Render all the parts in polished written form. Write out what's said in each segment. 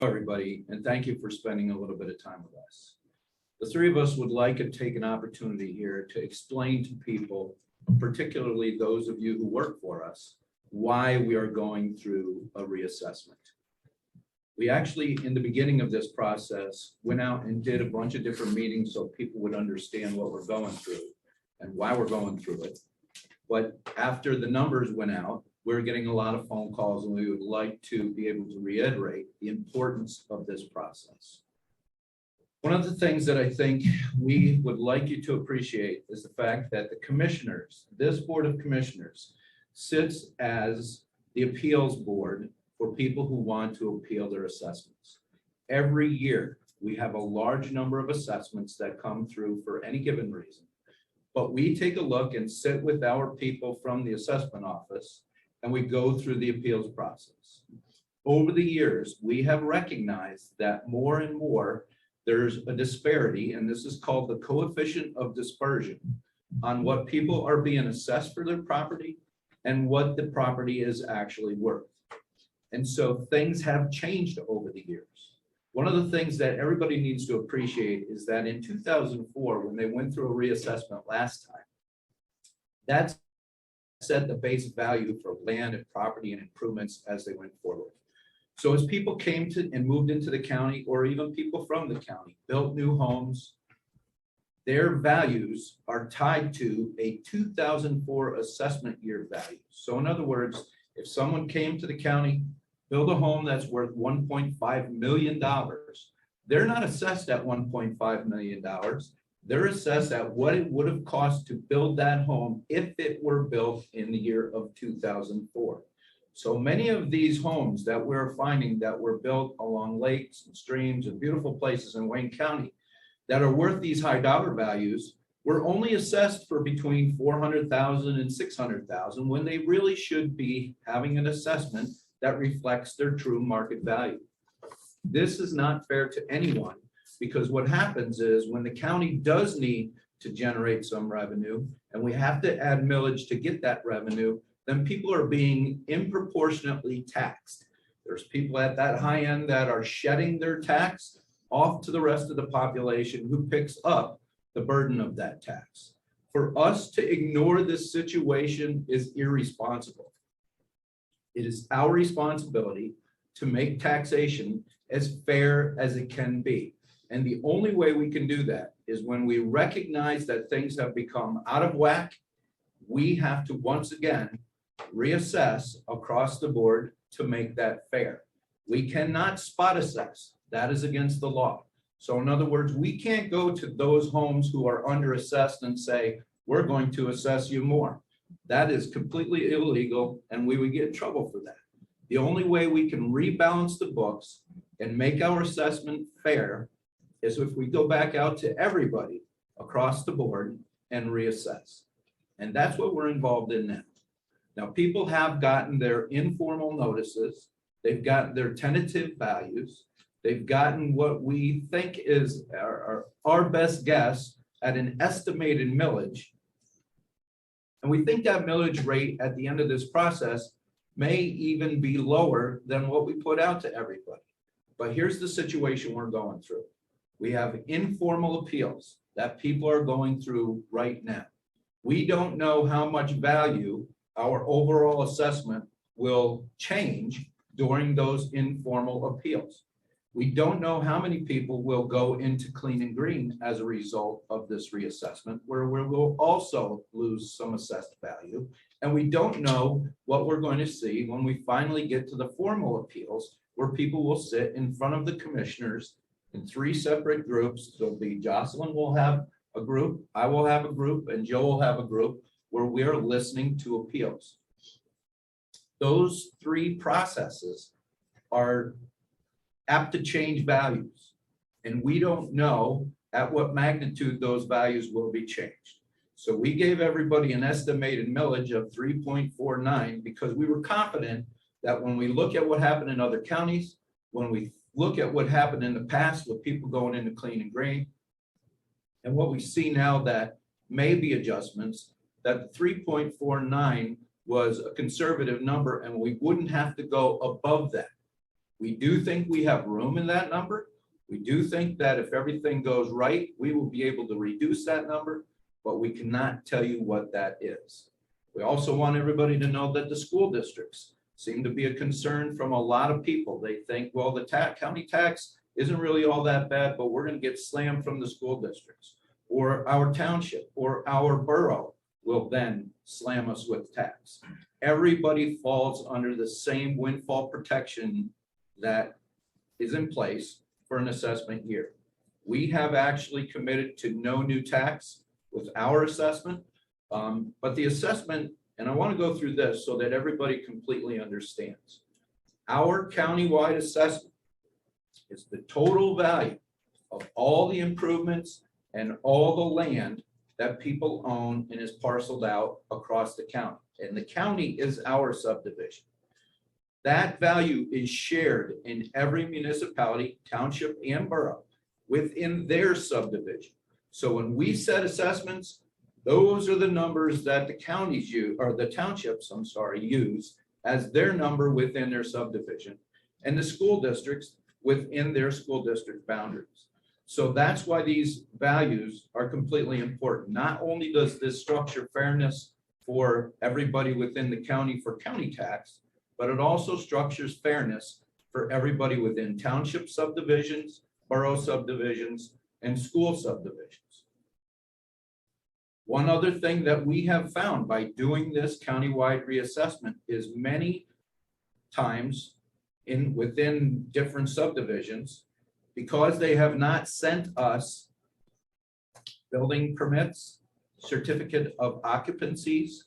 Everybody, and thank you for spending a little bit of time with us. The three of us would like to take an opportunity here to explain to people, particularly those of you who work for us, why we are going through a reassessment. We actually, in the beginning of this process, went out and did a bunch of different meetings so people would understand what we're going through and why we're going through it. But after the numbers went out, we're getting a lot of phone calls, and we would like to be able to reiterate the importance of this process. One of the things that I think we would like you to appreciate is the fact that the commissioners, this Board of Commissioners, sits as the appeals board for people who want to appeal their assessments. Every year, we have a large number of assessments that come through for any given reason. But we take a look and sit with our people from the assessment office, and we go through the appeals process. Over the years, we have recognized that more and more there's a disparity, and this is called the coefficient of dispersion, on what people are being assessed for their property and what the property is actually worth. And so things have changed over the years. One of the things that everybody needs to appreciate is that in 2004, when they went through a reassessment last time, that set the base value for land and property and improvements as they went forward. So as people came to and moved into the county, or even people from the county built new homes, their values are tied to a 2004 assessment year value. So in other words, if someone came to the county, build a home that's worth $1.5 million, they're not assessed at $1.5 million. They're assessed at what it would have cost to build that home if it were built in the year of 2004. So many of these homes that we're finding that were built along lakes and streams and beautiful places in Wayne County that are worth these high dollar values were only assessed for between $400,000 and $600,000 when they really should be having an assessment that reflects their true market value. This is not fair to anyone, because what happens is when the county does need to generate some revenue and we have to add millage to get that revenue, then people are being disproportionately taxed. There's people at that high end that are shedding their tax off to the rest of the population who picks up the burden of that tax. For us to ignore this situation is irresponsible. It is our responsibility to make taxation as fair as it can be. And the only way we can do that is when we recognize that things have become out of whack. We have to once again reassess across the board to make that fair. We cannot spot assess. That is against the law. So in other words, we can't go to those homes who are underassessed and say, we're going to assess you more. That is completely illegal, and we would get in trouble for that. The only way we can rebalance the books and make our assessment fair is if we go back out to everybody across the board and reassess. And that's what we're involved in now. Now, people have gotten their informal notices. They've gotten their tentative values. They've gotten what we think is our best guess at an estimated millage. And we think that millage rate at the end of this process may even be lower than what we put out to everybody. But here's the situation we're going through. We have informal appeals that people are going through right now. We don't know how much value our overall assessment will change during those informal appeals. We don't know how many people will go into clean and green as a result of this reassessment, where we will also lose some assessed value. And we don't know what we're going to see when we finally get to the formal appeals, where people will sit in front of the commissioners in 3 separate groups. There'll be Jocelyn will have a group, I will have a group, and Joe will have a group where we are listening to appeals. Those 3 processes are apt to change values, and we don't know at what magnitude those values will be changed. So we gave everybody an estimated millage of 3.49 because we were confident that when we look at what happened in other counties, when we look at what happened in the past with people going into clean and green, and what we see now that may be adjustments, that 3.49 was a conservative number and we wouldn't have to go above that. We do think we have room in that number. We do think that if everything goes right, we will be able to reduce that number, but we cannot tell you what that is. We also want everybody to know that the school districts seem to be a concern from a lot of people. They think, well, the county tax isn't really all that bad, but we're going to get slammed from the school districts, or our township or our borough will then slam us with tax. Everybody falls under the same windfall protection that is in place for an assessment year. We have actually committed to no new tax with our assessment, but the assessment, and I want to go through this so that everybody completely understands. Our countywide assessment is the total value of all the improvements and all the land that people own and is parceled out across the county. And the county is our subdivision. That value is shared in every municipality, township, and borough within their subdivision. So when we set assessments, those are the numbers that the counties use, or the townships, use as their number within their subdivision, and the school districts within their school district boundaries. So that's why these values are completely important. Not only does this structure fairness for everybody within the county for county tax, but it also structures fairness for everybody within township subdivisions, borough subdivisions, and school subdivisions. One other thing that we have found by doing this countywide reassessment is many times within different subdivisions, because they have not sent us building permits, certificate of occupancies,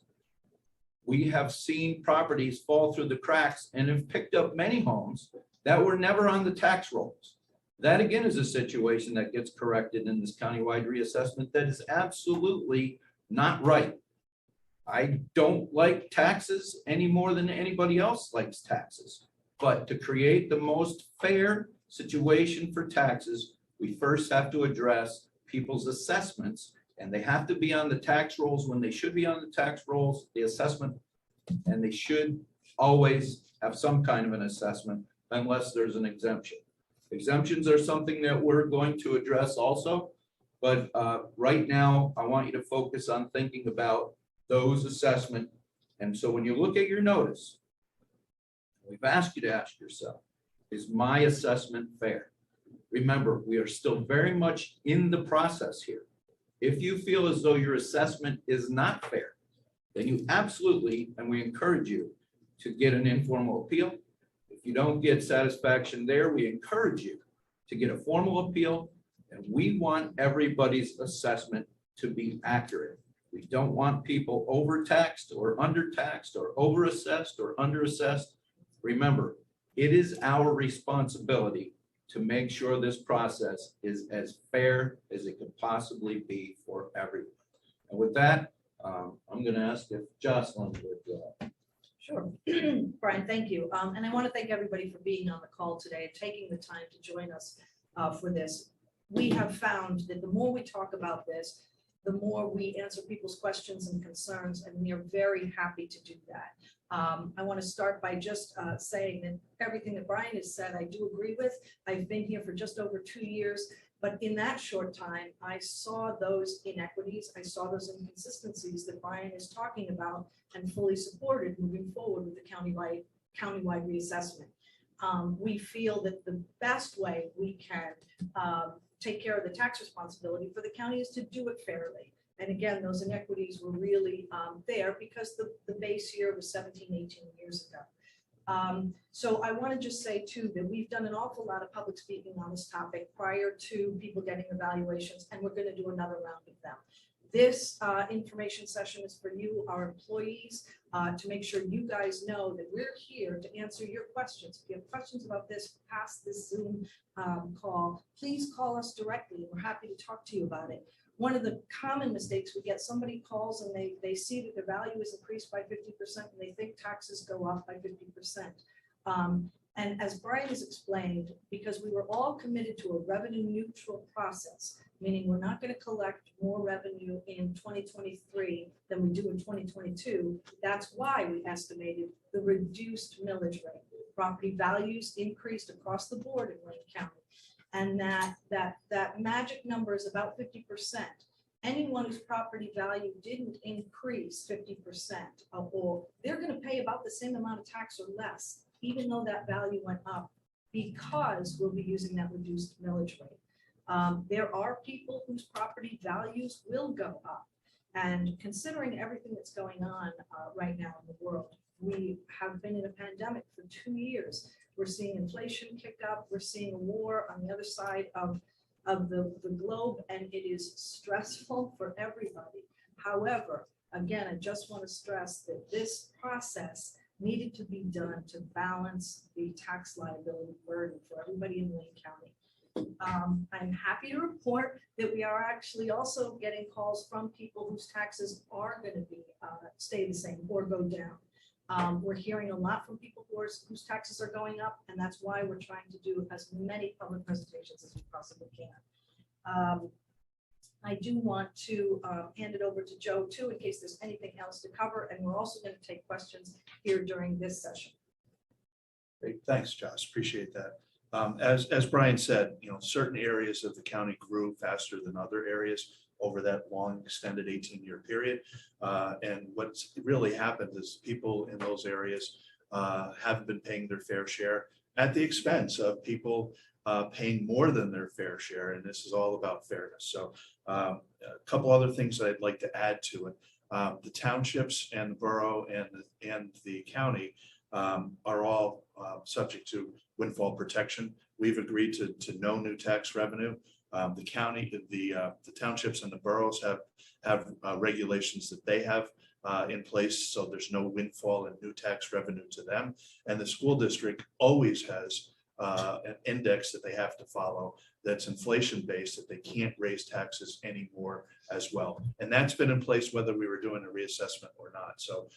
we have seen properties fall through the cracks and have picked up many homes that were never on the tax rolls. That again is a situation that gets corrected in this countywide reassessment that is absolutely not right. I don't like taxes any more than anybody else likes taxes, but to create the most fair situation for taxes, we first have to address people's assessments, and they have to be on the tax rolls when they should be on the tax rolls, the assessment, and they should always have some kind of an assessment unless there's an exemption. Exemptions are something that we're going to address also, but right now I want you to focus on thinking about those assessment. And so when you look at your notice, we've asked you to ask yourself, is my assessment fair? Remember, we are still very much in the process here. If you feel as though your assessment is not fair, then you absolutely, and we encourage you to get an informal appeal. If you don't get satisfaction there, we encourage you to get a formal appeal, and we want everybody's assessment to be accurate. We don't want people overtaxed or undertaxed or overassessed or underassessed. Remember, it is our responsibility to make sure this process is as fair as it could possibly be for everyone. And with that, I'm going to ask if Jocelyn would. Sure. Brian, thank you. And I want to thank everybody for being on the call today and taking the time to join us for this. We have found that the more we talk about this, the more we answer people's questions and concerns, and we are very happy to do that. I want to start by just saying that everything that Brian has said, I do agree with. I've been here for just over 2 years, but in that short time, I saw those inequities. I saw those inconsistencies that Brian is talking about and fully supported moving forward with the countywide reassessment. We feel that the best way we can take care of the tax responsibility for the county is to do it fairly. And again, those inequities were really there because the base year was 17, 18 years ago. So I want to just say too that we've done an awful lot of public speaking on this topic prior to people getting evaluations, and we're going to do another round of them. This information session is for you, our employees, to make sure you guys know that we're here to answer your questions. If you have questions about this past this Zoom call, please call us directly. We're happy to talk to you about it. One of the common mistakes we get, somebody calls and they see that the value is increased by 50% and they think taxes go up by 50%. And as Brian has explained, because we were all committed to a revenue neutral process, meaning we're not going to collect more revenue in 2023 than we do in 2022. That's why we estimated the reduced millage rate. Property values increased across the board in Wayne County. And that magic number is about 50%. Anyone whose property value didn't increase 50%, or they're going to pay about the same amount of tax or less, even though that value went up, because we'll be using that reduced millage rate. There are people whose property values will go up. And considering everything that's going on right now in the world, we have been in a pandemic for 2 years. We're seeing inflation kick up. We're seeing a war on the other side of the globe, and it is stressful for everybody. However, again, I just want to stress that this process needed to be done to balance the tax liability burden for everybody in Wayne County. I'm happy to report that we are actually also getting calls from people whose taxes are going to be stay the same or go down. We're hearing a lot from people whose taxes are going up, and that's why we're trying to do as many public presentations as we possibly can. I do want to hand it over to Joe too, in case there's anything else to cover, and we're also going to take questions here during this session. Great, thanks, Josh. Appreciate that. As Brian said, certain areas of the county grew faster than other areas over that long extended 18-year period. And what's really happened is people in those areas haven't been paying their fair share at the expense of people paying more than their fair share. And this is all about fairness. So a couple other things that I'd like to add to it. The townships and the borough and the county are all subject to windfall protection. We've agreed to no new tax revenue. The county, the townships and the boroughs have regulations that they have in place, so there's no windfall and new tax revenue to them. And the school district always has an index that they have to follow that's inflation based, that they can't raise taxes anymore as well. And that's been in place whether we were doing a reassessment or not. So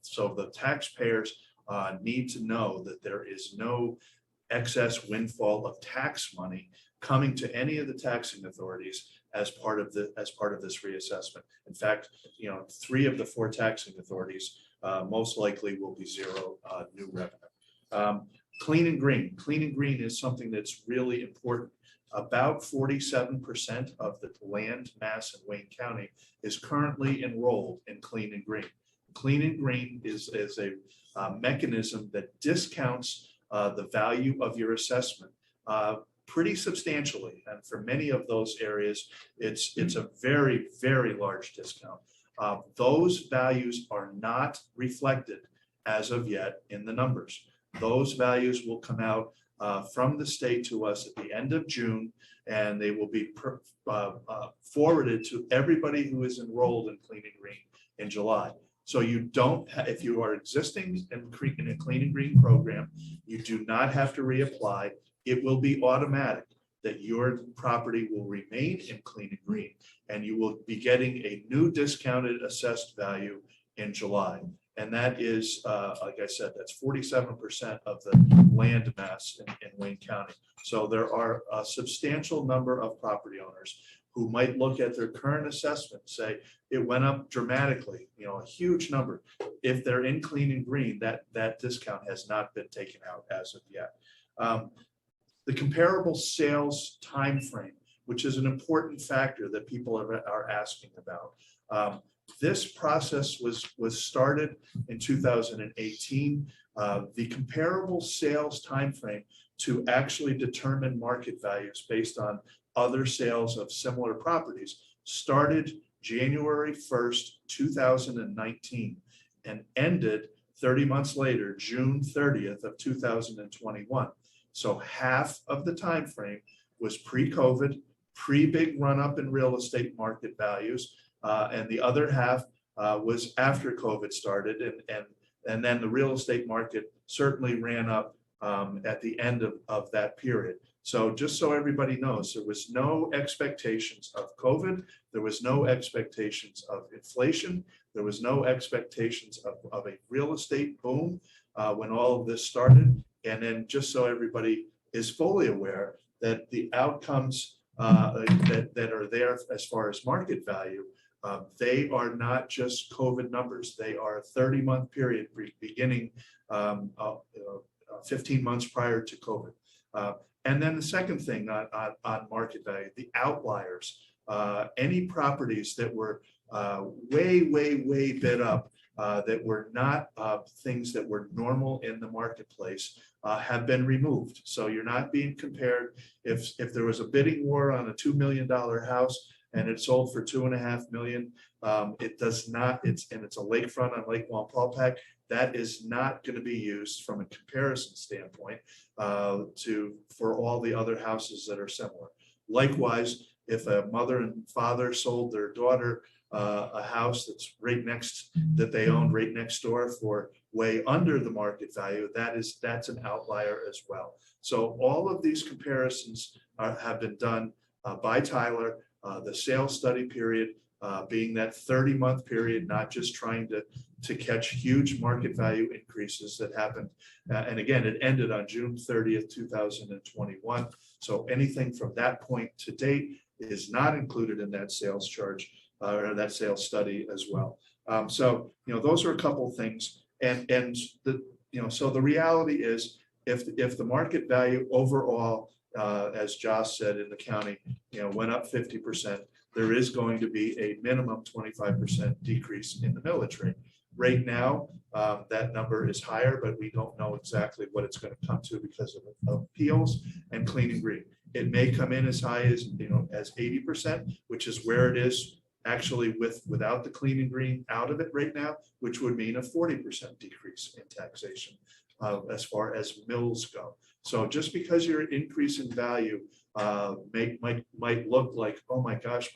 so the taxpayers need to know that there is no excess windfall of tax money coming to any of the taxing authorities as part of this reassessment. In fact, 3 of the 4 taxing authorities most likely will be zero new revenue. Clean and green. Clean and green is something that's really important. About 47% of the land mass in Wayne County is currently enrolled in clean and green. Clean and green is a mechanism that discounts the value of your assessment pretty substantially. And for many of those areas, it's a very, very large discount. Those values are not reflected as of yet in the numbers. Those values will come out from the state to us at the end of June, and they will be forwarded to everybody who is enrolled in Clean and Green in July. So you don't, if you are existing in a Clean and Green program, you do not have to reapply. It will be automatic that your property will remain in Clean and Green, and you will be getting a new discounted assessed value in July. And that is, like I said, that's 47% of the land mass in Wayne County. So there are a substantial number of property owners who might look at their current assessment and say, it went up dramatically, a huge number. If they're in Clean and Green, that discount has not been taken out as of yet. The comparable sales time frame, which is an important factor that people are asking about. This process was started in 2018. The comparable sales time frame to actually determine market values based on other sales of similar properties started January 1st, 2019 and ended 30 months later, June 30th of 2021. So half of the time frame was pre-COVID, pre-big run-up in real estate market values, and the other half was after COVID started, and then the real estate market certainly ran up at the end of that period. So just so everybody knows, there was no expectations of COVID, there was no expectations of inflation, there was no expectations of a real estate boom when all of this started. And then just so everybody is fully aware that the outcomes that are there as far as market value, they are not just COVID numbers. They are a 30-month period beginning 15 months prior to COVID. And then the second thing on market value, the outliers, any properties that were way bid up, that were not things that were normal in the marketplace, have been removed. So you're not being compared. If there was a bidding war on a $2 million house and it sold for $2.5 million, it does not, it's a lakefront on Lake Walpolpack. That is not going to be used from a comparison standpoint for all the other houses that are similar. Likewise, if a mother and father sold their daughter a house that they owned right next door for way under the market value, that's an outlier as well. So all of these comparisons have been done by Tyler. The sales study period being that 30-month period, not just trying to catch huge market value increases that happened. And again, it ended on June 30th, 2021. So anything from that point to date is not included in that sales charge or that sales study as well. So, those are a couple things. And so the reality is if the market value overall, as Josh said, in the county, went up 50%, there is going to be a minimum 25% decrease in the millage rate. Right now, that number is higher, but we don't know exactly what it's going to come to because of appeals and clean and green. It may come in as high as as 80%, which is where it is actually without the clean and green out of it right now, which would mean a 40% decrease in taxation as far as mills go. So just because your increase in value might look like, oh my gosh,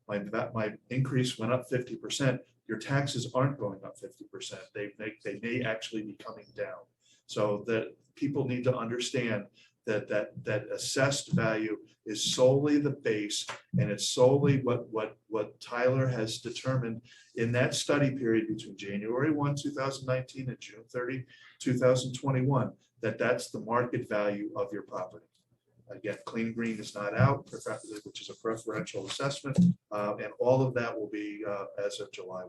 my increase went up 50%. Your taxes aren't going up 50%. They may actually be coming down. So that people need to understand that assessed value is solely the base, and it's solely what Tyler has determined in that study period between January 1, 2019 and June 30, 2021, that's the market value of your property. Again, clean and green is not out, which is a preferential assessment, and all of that will be as of July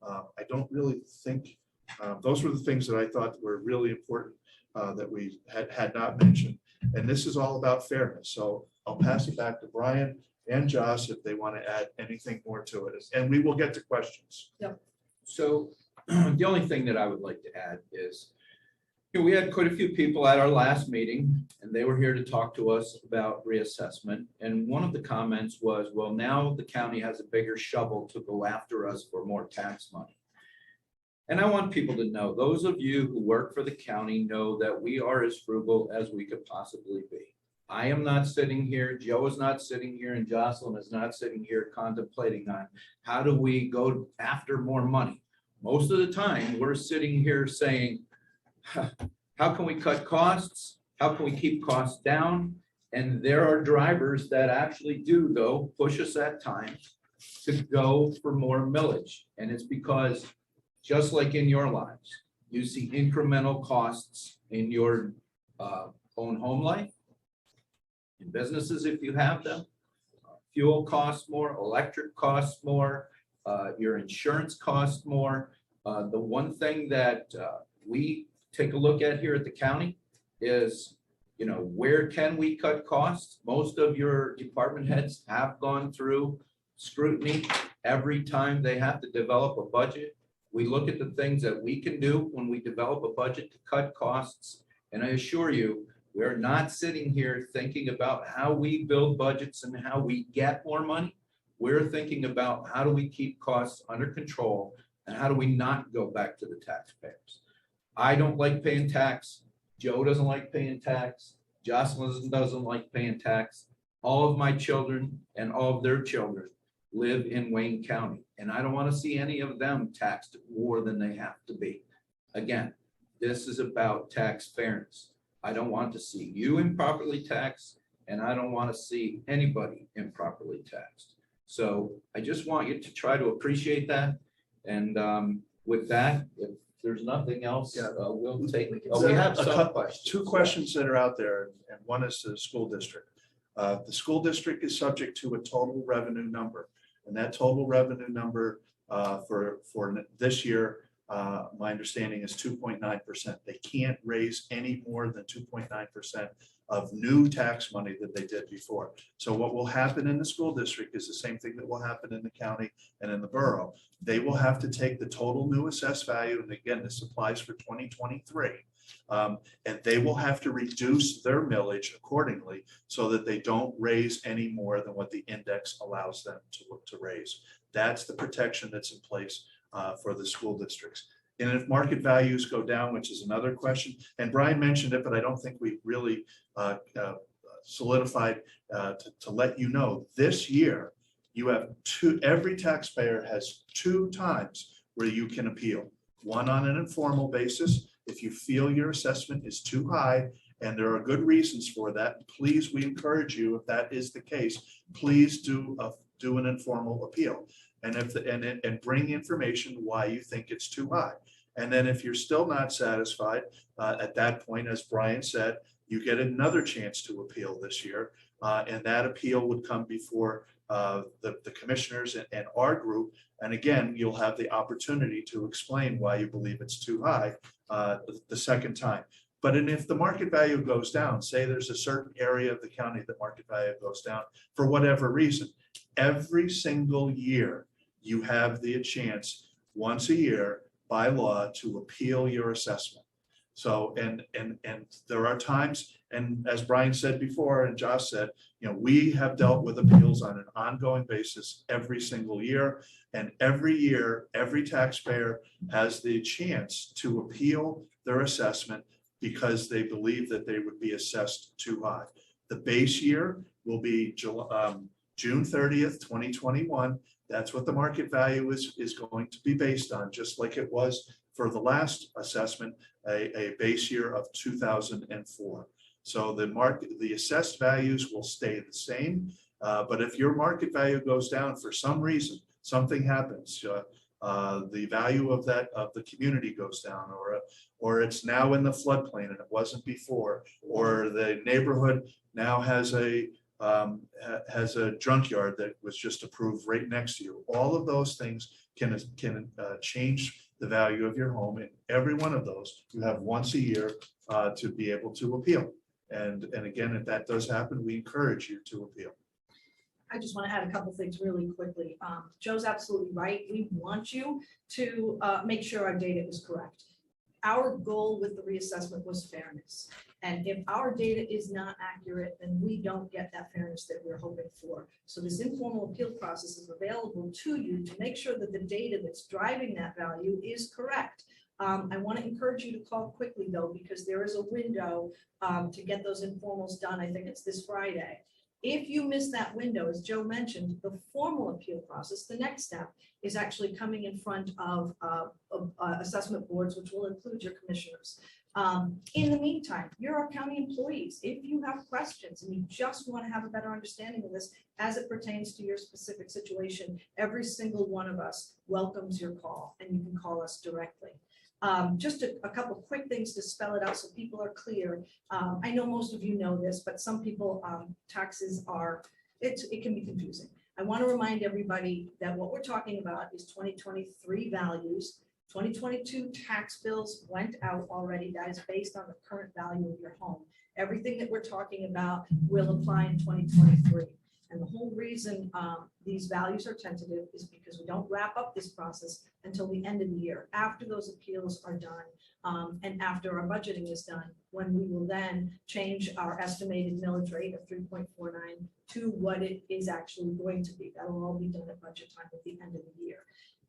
1. I don't really think those were the things that I thought were really important that we had not mentioned. And this is all about fairness. So I'll pass it back to Brian and Josh if they want to add anything more to it. And we will get to questions. Yep. So the only thing that I would like to add is, we had quite a few people at our last meeting, and they were here to talk to us about reassessment. And one of the comments was, well, now the county has a bigger shovel to go after us for more tax money. And I want people to know, those of you who work for the county know that we are as frugal as we could possibly be. I am not sitting here, Joe is not sitting here, and Jocelyn is not sitting here contemplating on how do we go after more money. Most of the time, we're sitting here saying, how can we cut costs? How can we keep costs down? And there are drivers that actually do, though, push us at times to go for more millage. And it's because, just like in your lives, you see incremental costs in your own home life, in businesses if you have them. Fuel costs more, electric costs more, your insurance costs more. The one thing that we take a look at here at the county is, where can we cut costs? Most of your department heads have gone through scrutiny every time they have to develop a budget. We look at the things that we can do when we develop a budget to cut costs. And I assure you, we're not sitting here thinking about how we build budgets and how we get more money. We're thinking about how do we keep costs under control and how do we not go back to the taxpayers. I don't like paying tax. Joe doesn't like paying tax. Jocelyn doesn't like paying tax. All of my children and all of their children live in Wayne County, and I don't want to see any of them taxed more than they have to be. Again, this is about tax fairness. I don't want to see you improperly taxed, and I don't want to see anybody improperly taxed. So I just want you to try to appreciate that. And with that, if there's nothing else, we'll take. We have some questions. Two questions that are out there, and one is to the school district. The school district is subject to a total revenue number, and that total revenue number for this year my understanding is 2.9%. They can't raise any more than 2.9% of new tax money that they did before. So what will happen in the school district is the same thing that will happen in the county and in the borough. They will have to take the total new assessed value, and again, this applies for 2023, and they will have to reduce their millage accordingly so that they don't raise any more than what the index allows them to raise. That's the protection that's in place for the school districts. And if market values go down, which is another question, and Brian mentioned it, but I don't think we really solidified to let you know, this year, you have every taxpayer has 2 times where you can appeal. One on an informal basis, if you feel your assessment is too high, and there are good reasons for that, please, we encourage you, if that is the case, please do an informal appeal. And and bring information why you think it's too high. And then if you're still not satisfied, at that point, as Brian said, you get another chance to appeal this year. And that appeal would come before the commissioners and our group. And again, you'll have the opportunity to explain why you believe it's too high the second time. But if the market value goes down, say there's a certain area of the county that market value goes down for whatever reason, every single year, you have the chance once a year by law to appeal your assessment. So, and there are times, and as Brian said before, and Josh said, we have dealt with appeals on an ongoing basis every single year. And every year, every taxpayer has the chance to appeal their assessment because they believe that they would be assessed too high. The base year will be June 30th, 2021. That's what the market value is going to be based on, just like it was for the last assessment, a base year of 2004. So the assessed values will stay the same, but if your market value goes down for some reason, something happens, the value of the community goes down, or it's now in the floodplain and it wasn't before, or the neighborhood now has a junkyard that was just approved right next to you. All of those things can change the value of your home, and every one of those you have once a year to be able to appeal. And again, if that does happen, we encourage you to appeal. I just want to add a couple things really quickly. Joe's absolutely right. We want you to make sure our data is correct. Our goal with the reassessment was fairness. And if our data is not accurate, then we don't get that fairness that we're hoping for. So this informal appeal process is available to you to make sure that the data that's driving that value is correct. I want to encourage you to call quickly, though, because there is a window to get those informals done. I think it's this Friday. If you miss that window, as Joe mentioned, the formal appeal process, the next step is actually coming in front of assessment boards, which will include your commissioners. In the meantime, you're our county employees. If you have questions and you just want to have a better understanding of this as it pertains to your specific situation, every single one of us welcomes your call, and you can call us directly. Just a couple quick things to spell it out so people are clear. I know most of you know this, but some people, taxes are, it can be confusing. I want to remind everybody that what we're talking about is 2023 values. 2022 tax bills went out already. That is based on the current value of your home. Everything that we're talking about will apply in 2023. And the whole reason these values are tentative is because we don't wrap up this process until the end of the year, after those appeals are done and after our budgeting is done, when we will then change our estimated millage rate of 3.49 to what it is actually going to be. That will all be done at budget time at the end of the year.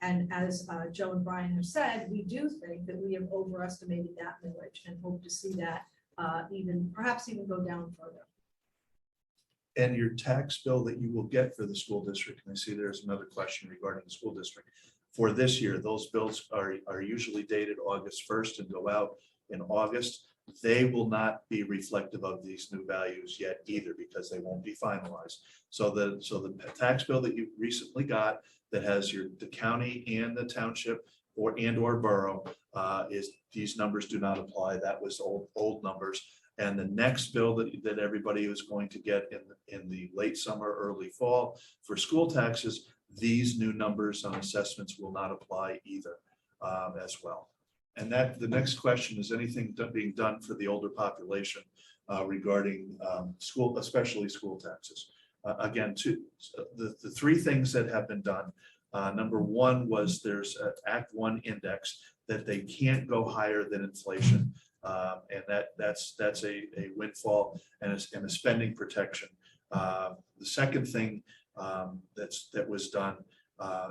And as Joe and Brian have said, we do think that we have overestimated that millage and hope to see that perhaps even go down further. And your tax bill that you will get for the school district, and I see there's another question regarding the school district. For this year, those bills are usually dated August 1st and go out in August. They will not be reflective of these new values yet either, because they won't be finalized. So the tax bill that you recently got that has the county and the township or borough these numbers do not apply. That was old numbers. And the next bill that everybody is going to get in the late summer, early fall for school taxes, these new numbers on assessments will not apply either. as well. And that the next question is anything being done for the older population regarding school, especially school taxes. Again, the three things that have been done. Number one was there's an Act 1 index that they can't go higher than inflation. And that's a windfall and a spending protection. The second thing that was done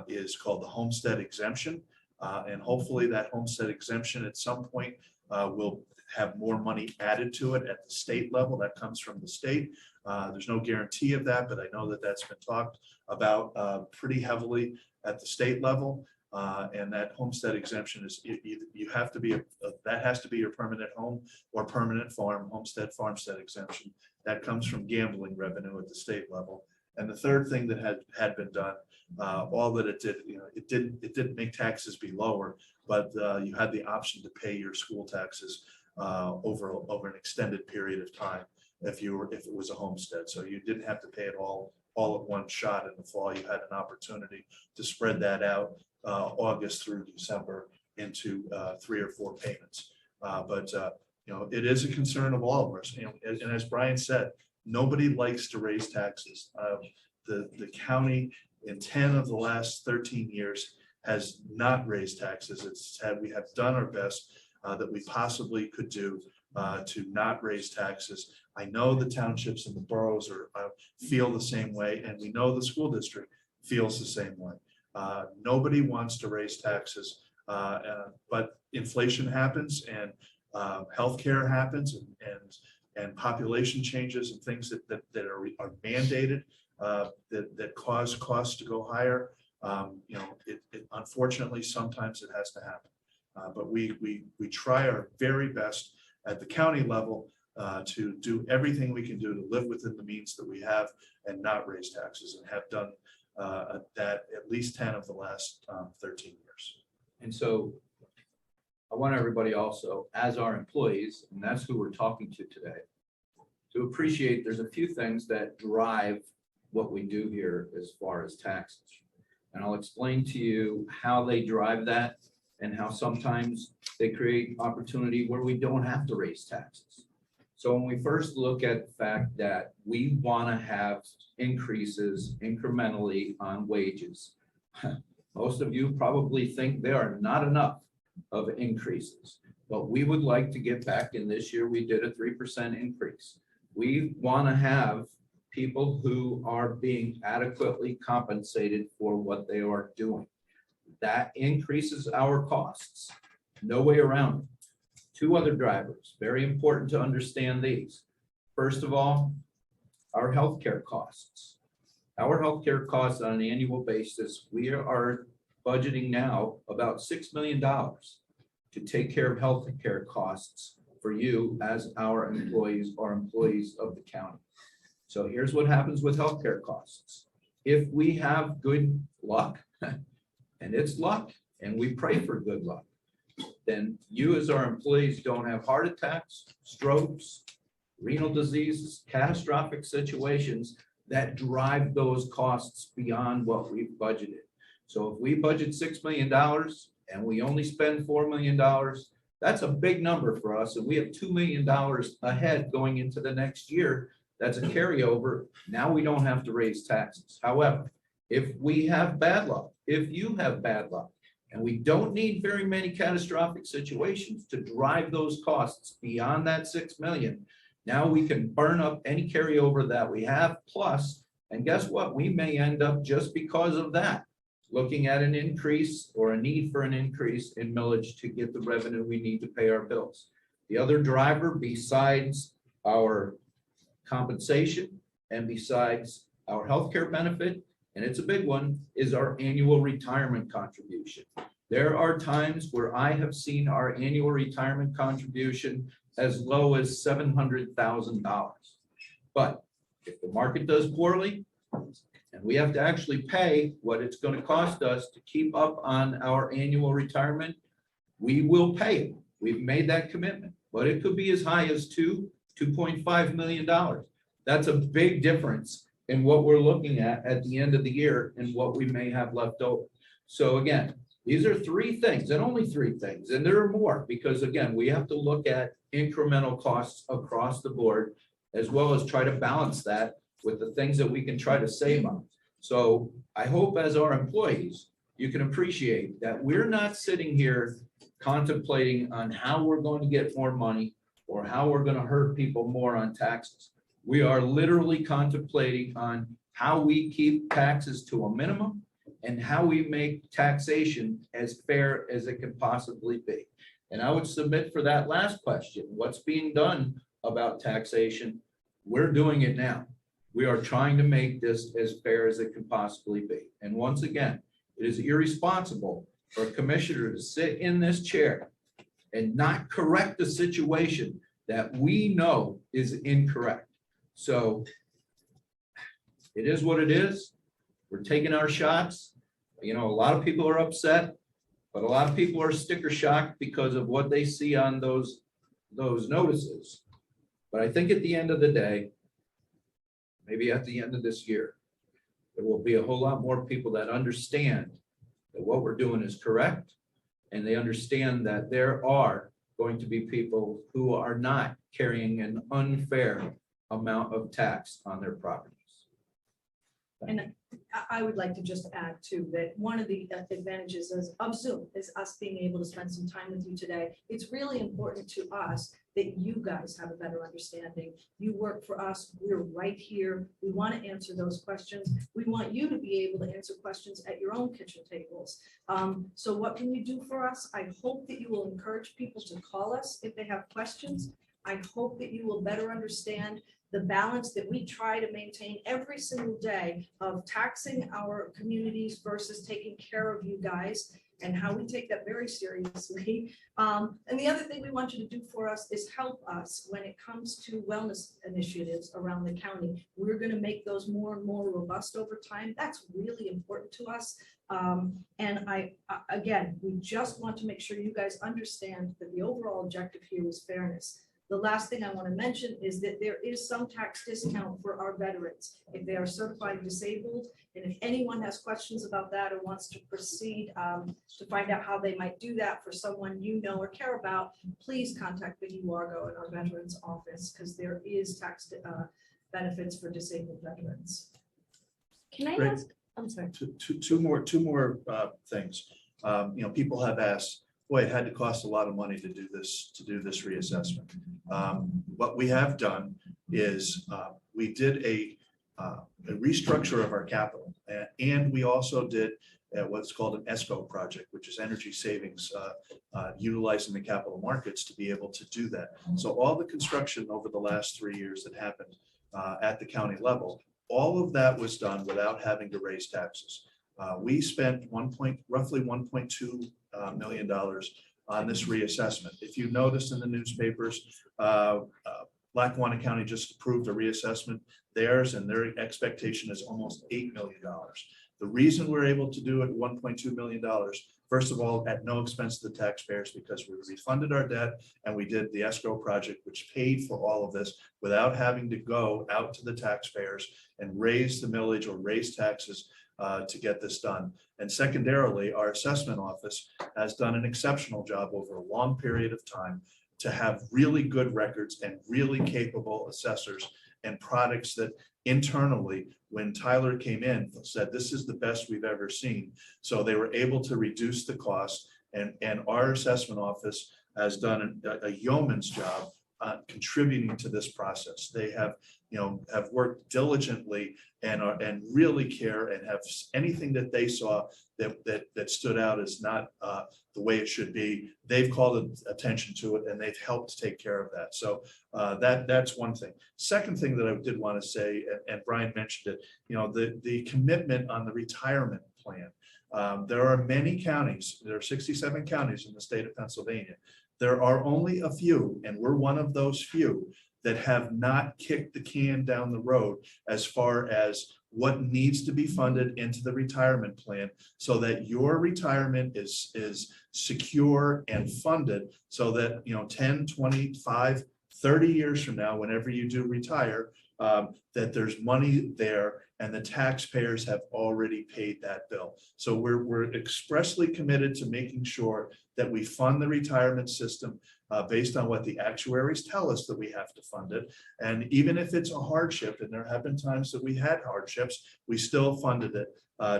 is called the Homestead Exemption. And hopefully that Homestead Exemption at some point will have more money added to it at the state level. That comes from the state. There's no guarantee of that, but I know that that's been talked about pretty heavily at the state level. And that Homestead Exemption is you have to be that has to be your permanent home or permanent farm, homestead farmstead exemption. That comes from gambling revenue at the state level. And the third thing that had been done, all that it did, it didn't make taxes be lower, but you had the option to pay your school taxes over an extended period of time if it was a homestead. So you didn't have to pay it all at one shot in the fall. You had an opportunity to spread that out August through December into 3 or 4 payments. But it is a concern of all of us. And as Brian said, nobody likes to raise taxes. The county in 10 of the last 13 years has not raised taxes. We have done our best that we possibly could do to not raise taxes. I know the townships and the boroughs feel the same way, and we know the school district feels the same way. Nobody wants to raise taxes, but inflation happens, and healthcare happens, and population changes, and things that are mandated that cause costs to go higher. Unfortunately, sometimes it has to happen. But we try our very best at the county level to do everything we can do to live within the means that we have and not raise taxes, and have done that at least 10 of the last 13 years. And so I want everybody also, as our employees, and that's who we're talking to today, to appreciate there's a few things that drive what we do here as far as taxes. And I'll explain to you how they drive that and how sometimes they create opportunity where we don't have to raise taxes. So when we first look at the fact that we want to have increases incrementally on wages, most of you probably think there are not enough of increases, but we would like to get back in. This year we did a 3% increase. We want to have people who are being adequately compensated for what they are doing. That increases our costs. No way around it. 2 other drivers, very important to understand these. First of all, our healthcare costs. Our healthcare costs on an annual basis, we are budgeting now about $6 million to take care of healthcare costs for you as our employees or employees of the county. So here's what happens with healthcare costs. If we have good luck, and it's luck, and we pray for good luck, then you as our employees don't have heart attacks, strokes, renal diseases, catastrophic situations that drive those costs beyond what we've budgeted. So if we budget $6 million and we only spend $4 million, that's a big number for us. And we have $2 million ahead going into the next year. That's a carryover. Now we don't have to raise taxes. However, if we have bad luck, if you have bad luck, and we don't need very many catastrophic situations to drive those costs beyond that $6 million, now we can burn up any carryover that we have plus, and guess what? We may end up, just because of that, looking at an increase or a need for an increase in millage to get the revenue we need to pay our bills. The other driver besides our compensation and besides our healthcare benefit, and it's a big one, is our annual retirement contribution. There are times where I have seen our annual retirement contribution as low as $700,000. But if the market does poorly, and we have to actually pay what it's going to cost us to keep up on our annual retirement, we will pay it. We've made that commitment, but it could be as high as $2.5 million. That's a big difference in what we're looking at the end of the year and what we may have left over. So again, These are three things and only three things, and there are more, because again, we have to look at incremental costs across the board, as well as try to balance that with the things that we can try to save on. So I hope as our employees, you can appreciate that we're not sitting here contemplating on how we're going to get more money or how we're going to hurt people more on taxes. We are literally contemplating on how we keep taxes to a minimum and how we make taxation as fair as it can possibly be. And I would submit for that last question, what's being done about taxation? We're doing it now. We are trying to make this as fair as it can possibly be. And once again, it is irresponsible for a commissioner to sit in this chair and not correct the situation that we know is incorrect. So it is what it is. We're taking our shots. You know, a lot of people are upset, but a lot of people are sticker shocked because of what they see on those notices. But I think at the end of the day, maybe at the end of this year, there will be a whole lot more people that understand that what we're doing is correct. And they understand that there are going to be people who are not carrying an unfair amount of tax on their properties. And I would like to just add too, that one of the advantages of Zoom is us being able to spend some time with you today. It's really important to us that you guys have a better understanding. You work for us, we're right here. We want to answer those questions. We want you to be able to answer questions at your own kitchen tables. So what can you do for us? I hope that you will encourage people to call us if they have questions. I hope that you will better understand the balance that we try to maintain every single day of taxing our communities versus taking care of you guys, and how we take that very seriously. And the other thing we want you to do for us is help us when it comes to wellness initiatives around the county. We're going to make those more and more robust over time. That's really important to us. And again, we just want to make sure you guys understand that the overall objective here is fairness. The last thing I want to mention is that there is some tax discount for our veterans if they are certified disabled. And if anyone has questions about that or wants to proceed to find out how they might do that for someone you know or care about, please contact Vicki Wargo in our Veterans Office, because there is tax benefits for disabled veterans. Can I Great. ask? I'm sorry. Two more things. You know, people have asked, boy, it had to cost a lot of money to do this reassessment. What we have done is we did a restructure of our capital, and we also did what's called an ESCO project, which is energy savings, utilizing the capital markets to be able to do that. So all the construction over the last 3 years that happened at the county level, all of that was done without having to raise taxes. We spent roughly $1.2 million on this reassessment. If you noticed in the newspapers, Lackawanna County just approved a reassessment theirs, and their expectation is almost $8 million. The reason we're able to do it $1.2 million, first of all, at no expense to the taxpayers, because we refunded our debt and we did the escrow project, which paid for all of this without having to go out to the taxpayers and raise the millage or raise taxes to get this done. And secondarily, our assessment office has done an exceptional job over a long period of time to have really good records and really capable assessors and products that internally, when Tyler came in, said this is the best we've ever seen. So they were able to reduce the cost, and our assessment office has done a yeoman's job contributing to this process. They have worked diligently and really care, and have anything that they saw that stood out as not the way it should be. They've called attention to it, and they've helped take care of that. So that's one thing. Second thing that I did want to say, and Brian mentioned it, the commitment on the retirement plan. There are many counties. There are 67 counties in the state of Pennsylvania. There are only a few, and we're one of those few, that have not kicked the can down the road as far as what needs to be funded into the retirement plan, so that your retirement is secure and funded, so that 10, 25, 30 years from now, whenever you do retire, that there's money there and the taxpayers have already paid that bill. So we're expressly committed to making sure that we fund the retirement system based on what the actuaries tell us that we have to fund it. And even if it's a hardship, and there have been times that we had hardships, we still funded it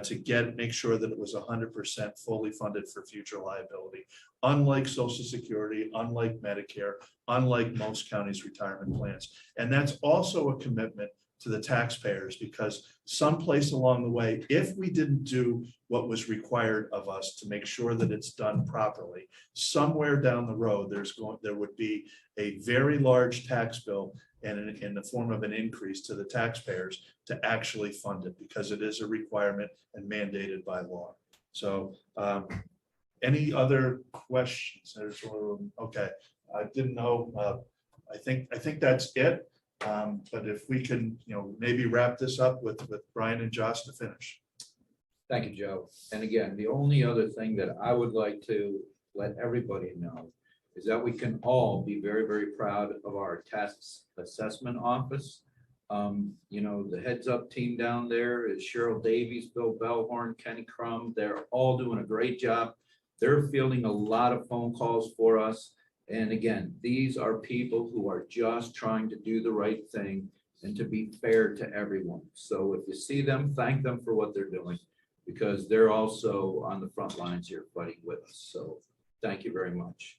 to make sure that it was 100% fully funded for future liability. Unlike Social Security, unlike Medicare, unlike most counties' retirement plans. And that's also a commitment to the taxpayers, because someplace along the way, if we didn't do what was required of us to make sure that it's done properly, somewhere down the road, there would be a very large tax bill and in the form of an increase to the taxpayers to actually fund it, because it is a requirement and mandated by law. So any other questions? Okay, I didn't know. I think that's it. But if we can, maybe wrap this up with Brian and Josh to finish. Thank you, Joe. And again, the only other thing that I would like to let everybody know is that we can all be very, very proud of our tax assessment office. The heads up team down there is Cheryl Davies, Bill Bellhorn, Kenny Crum. They're all doing a great job. They're fielding a lot of phone calls for us. And again, these are people who are just trying to do the right thing and to be fair to everyone. So if you see them, thank them for what they're doing, because they're also on the front lines here fighting with us. So thank you very much.